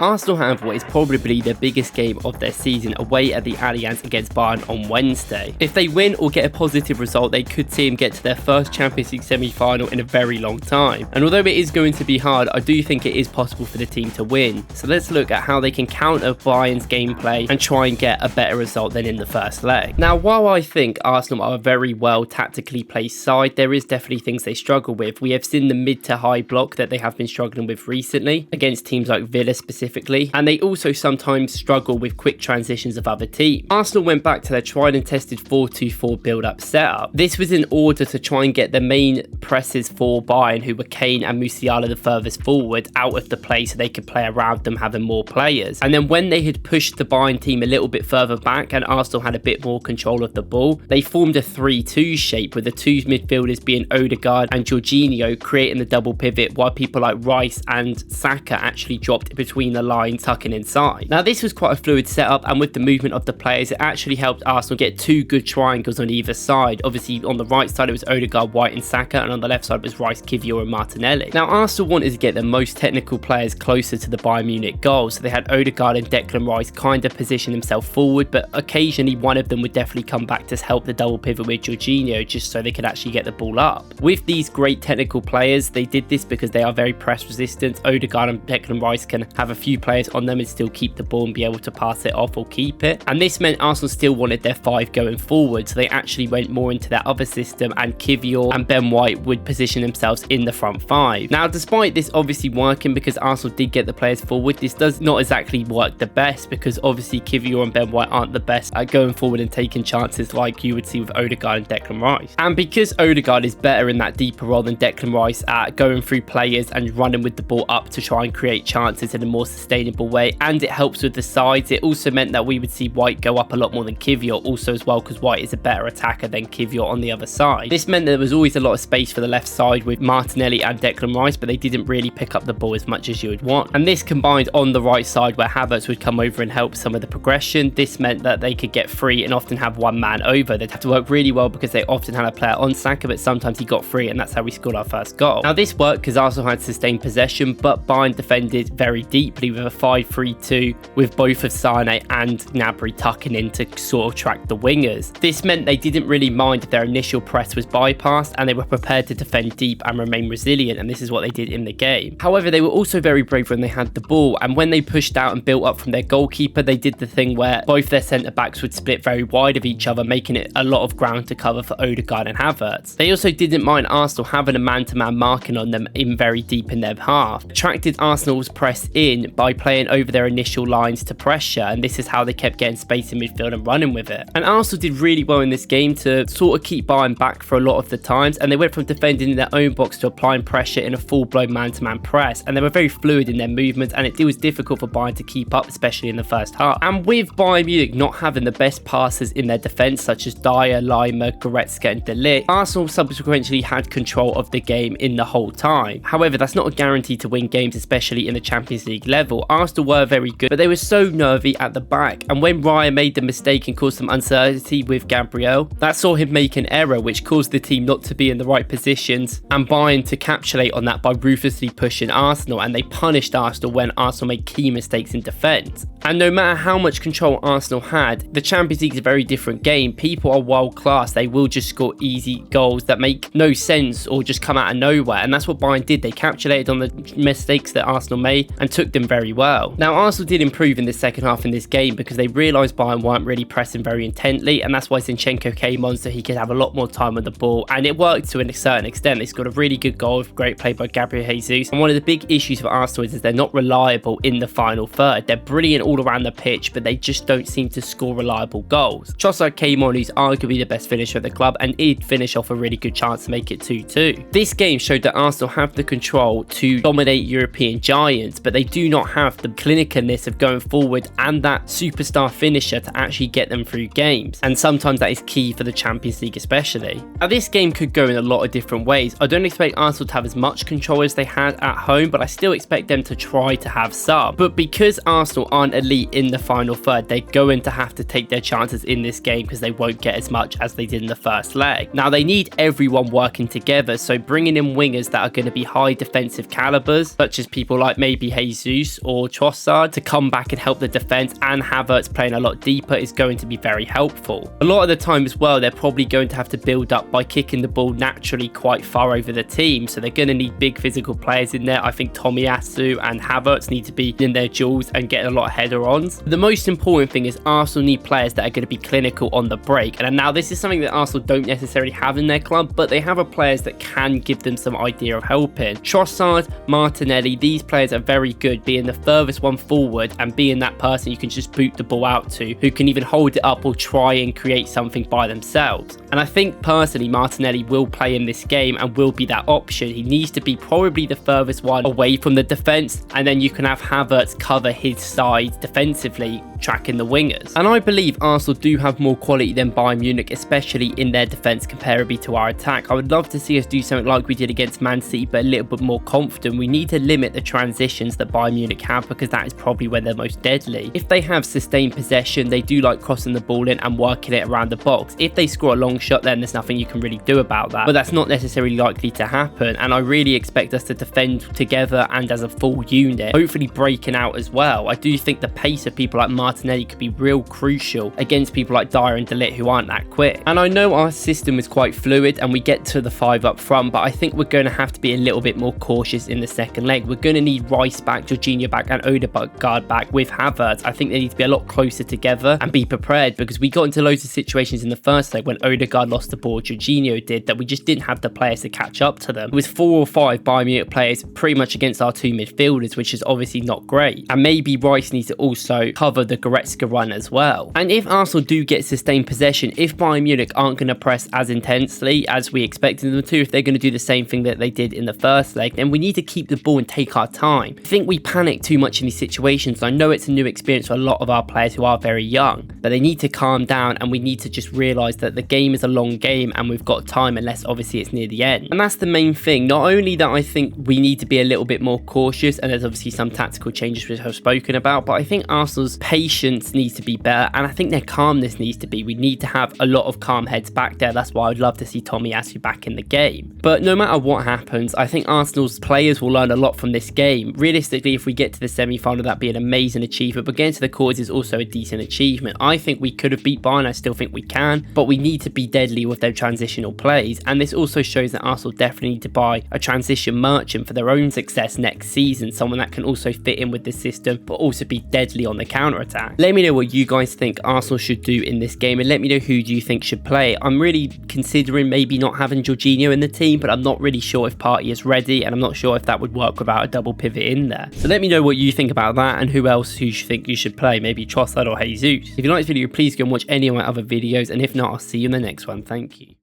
Arsenal have what is probably their biggest game of their season away at the Allianz against Bayern on Wednesday. If they win or get a positive result, they could see them get to their first Champions League semi-final in a very long time. And although it is going to be hard, I do think it is possible for the team to win. So let's look at how they can counter Bayern's gameplay and try and get a better result than in the first leg. Now, while I think Arsenal are a very well tactically placed side, there is definitely things they struggle with. We have seen the mid to high block that they have been struggling with recently against teams like Villa specifically. And they also sometimes struggle with quick transitions of other teams. Arsenal went back to their tried and tested 4-2-4 build-up setup. This was in order to try and get the main presses for Bayern, who were Kane and Musiala the furthest forward, out of the play so they could play around them having more players. And then when they had pushed the Bayern team a little bit further back and Arsenal had a bit more control of the ball, they formed a 3-2 shape with the two midfielders being Odegaard and Jorginho creating the double pivot, while people like Rice and Saka actually dropped between the line, tucking inside. Now, this was quite a fluid setup, and with the movement of the players, it actually helped Arsenal get two good triangles on either side. Obviously, on the right side, it was Odegaard, White and Saka, and on the left side, it was Rice, Kivior and Martinelli. Now, Arsenal wanted to get the most technical players closer to the Bayern Munich goal, so they had Odegaard and Declan Rice kind of position themselves forward, but occasionally one of them would definitely come back to help the double pivot with Jorginho, just so they could actually get the ball up. With these great technical players, they did this because they are very press resistant. Odegaard and Declan Rice can have a few players on them and still keep the ball and be able to pass it off or keep it. And this meant Arsenal still wanted their five going forward, so they actually went more into that other system, and Kivior and Ben White would position themselves in the front five. Now, despite this obviously working because Arsenal did get the players forward, this does not exactly work the best, because obviously Kivior and Ben White aren't the best at going forward and taking chances like you would see with Odegaard and Declan Rice. And because Odegaard is better in that deeper role than Declan Rice at going through players and running with the ball up to try and create chances in a more sustainable way, and it helps with the sides, it also meant that we would see White go up a lot more than Kivior also as well, because White is a better attacker than Kivior on the other side. This meant there was always a lot of space for the left side with Martinelli and Declan Rice, but they didn't really pick up the ball as much as you would want. And this combined on the right side where Havertz would come over and help some of the progression. This meant that they could get free and often have one man over. They'd have to work really well because they often had a player on Saka, but sometimes he got free, and that's how we scored our first goal. Now, this worked because Arsenal had sustained possession, but Bayern defended very deeply with a 5-3-2 with both of Sane and Gnabry tucking in to sort of track the wingers. This meant they didn't really mind if their initial press was bypassed, and they were prepared to defend deep and remain resilient, and this is what they did in the game. However, they were also very brave when they had the ball, and when they pushed out and built up from their goalkeeper, they did the thing where both their centre-backs would split very wide of each other, making it a lot of ground to cover for Odegaard and Havertz. They also didn't mind Arsenal having a man-to-man marking on them in very deep in their half. Attracted Arsenal's press in by playing over their initial lines to pressure, and this is how they kept getting space in midfield and running with it. And Arsenal did really well in this game to sort of keep Bayern back for a lot of the times, and they went from defending in their own box to applying pressure in a full-blown man-to-man press, and they were very fluid in their movements, and it was difficult for Bayern to keep up, especially in the first half. And with Bayern Munich not having the best passers in their defence, such as Dyer, Lima, Goretzka and De Ligt, Arsenal subsequently had control of the game in the whole time. However, that's not a guarantee to win games, especially in the Champions League level. Arsenal were very good, but they were so nervy at the back, and when Raya made the mistake and caused some uncertainty with Gabriel, that saw him make an error which caused the team not to be in the right positions, and Bayern to capitulate on that by ruthlessly pushing Arsenal, and they punished Arsenal when Arsenal made key mistakes in defence. And no matter how much control Arsenal had, the Champions League is a very different game. People are world class, they will just score easy goals that make no sense or just come out of nowhere, and that's what Bayern did. They capitulated on the mistakes that Arsenal made and took them very well. Now, Arsenal did improve in the second half in this game because they realised Bayern weren't really pressing very intently, and that's why Zinchenko came on so he could have a lot more time on the ball, and it worked to a certain extent. They scored a really good goal with great play by Gabriel Jesus, and one of the big issues for Arsenal is they're not reliable in the final third. They're brilliant all around the pitch, but they just don't seem to score reliable goals. Trossard came on, who's arguably the best finisher at the club, and he'd finish off a really good chance to make it 2-2. This game showed that Arsenal have the control to dominate European giants, but they do not have the clinicalness of going forward and that superstar finisher to actually get them through games, and sometimes that is key for the Champions League especially. Now, this game could go in a lot of different ways. I don't expect Arsenal to have as much control as they had at home, but I still expect them to try to have some. But because Arsenal aren't elite in the final third, they're going to have to take their chances in this game because they won't get as much as they did in the first leg. Now, they need everyone working together, so bringing in wingers that are going to be high defensive calibers, such as people like maybe Jesus Jesus or Trossard to come back and help the defense, and Havertz playing a lot deeper is going to be very helpful. A lot of the time as well, they're probably going to have to build up by kicking the ball naturally quite far over the team, so they're going to need big physical players in there. I think Tomiyasu and Havertz need to be in their duels and getting a lot of header-ons. The most important thing is Arsenal need players that are going to be clinical on the break, and now this is something that Arsenal don't necessarily have in their club, but they have players that can give them some idea of helping. Trossard, Martinelli, these players are very good being the furthest one forward and being that person you can just boot the ball out to, who can even hold it up or try and create something by themselves. And I think personally Martinelli will play in this game and will be that option. He needs to be probably the furthest one away from the defence, and then you can have Havertz cover his side defensively, tracking the wingers. And I believe Arsenal do have more quality than Bayern Munich, especially in their defence comparably to our attack. I would love to see us do something like we did against Man City, but a little bit more confident. We need to limit the transitions that Bayern Munich have, because that is probably where they're most deadly. If they have sustained possession, they do like crossing the ball in and working it around the box. If they score a long shot, then there's nothing you can really do about that, but that's not necessarily likely to happen, and I really expect us to defend together and as a full unit, hopefully breaking out as well. I do think the pace of people like Martinelli could be real crucial against people like Dyer and De Ligt, who aren't that quick. And I know our system is quite fluid and we get to the 5 up front, but I think we're going to have to be a little bit more cautious in the second leg. We're going to need Rice back, Jorginho back, and Odegaard back with Havertz. I think they need to be a lot closer together and be prepared, because we got into loads of situations in the first leg when Odegaard lost the ball, Jorginho did, that we just didn't have the players to catch up to them. It was 4 or 5 Bayern Munich players pretty much against our 2 midfielders, which is obviously not great. And maybe Rice needs to also cover the Goretzka run as well. And if Arsenal do get sustained possession, if Bayern Munich aren't going to press as intensely as we expected them to, if they're going to do the same thing that they did in the first leg, then we need to keep the ball and take our time. I think we panic too much in these situations. I know it's a new experience for a lot of our players who are very young, but they need to calm down, and we need to just realise that the game is a long game and we've got time, unless obviously it's near the end. And that's the main thing. Not only that, I think we need to be a little bit more cautious, and there's obviously some tactical changes which I've spoken about, but I think Arsenal's patience needs to be better, and I think their calmness needs to be. We need to have a lot of calm heads back there. That's why I'd love to see Tomiyasu back in the game. But no matter what happens, I think Arsenal's players will learn a lot from this game. Realistically, if we get to the semi-final, that'd be an amazing achievement, but getting to the quarters is also a decent achievement. I think we could have beat Bayern. I still think we can, but we need to be deadly with their transitional plays, and this also shows that Arsenal definitely need to buy a transition merchant for their own success next season, someone that can also fit in with the system but also be deadly on the counter-attack. Let me know what you guys think Arsenal should do in this game, and let me know who do you think should play. I'm really considering maybe not having Jorginho in the team, but I'm not really sure if Partey is ready, and I'm not sure if that would work without a double pivot in there. So let me know what you think about that, and who else you think you should play, maybe Trossard or Jesus. If you like this video, please go and watch any of my other videos, and if not, I'll see you in the next one. Thank you.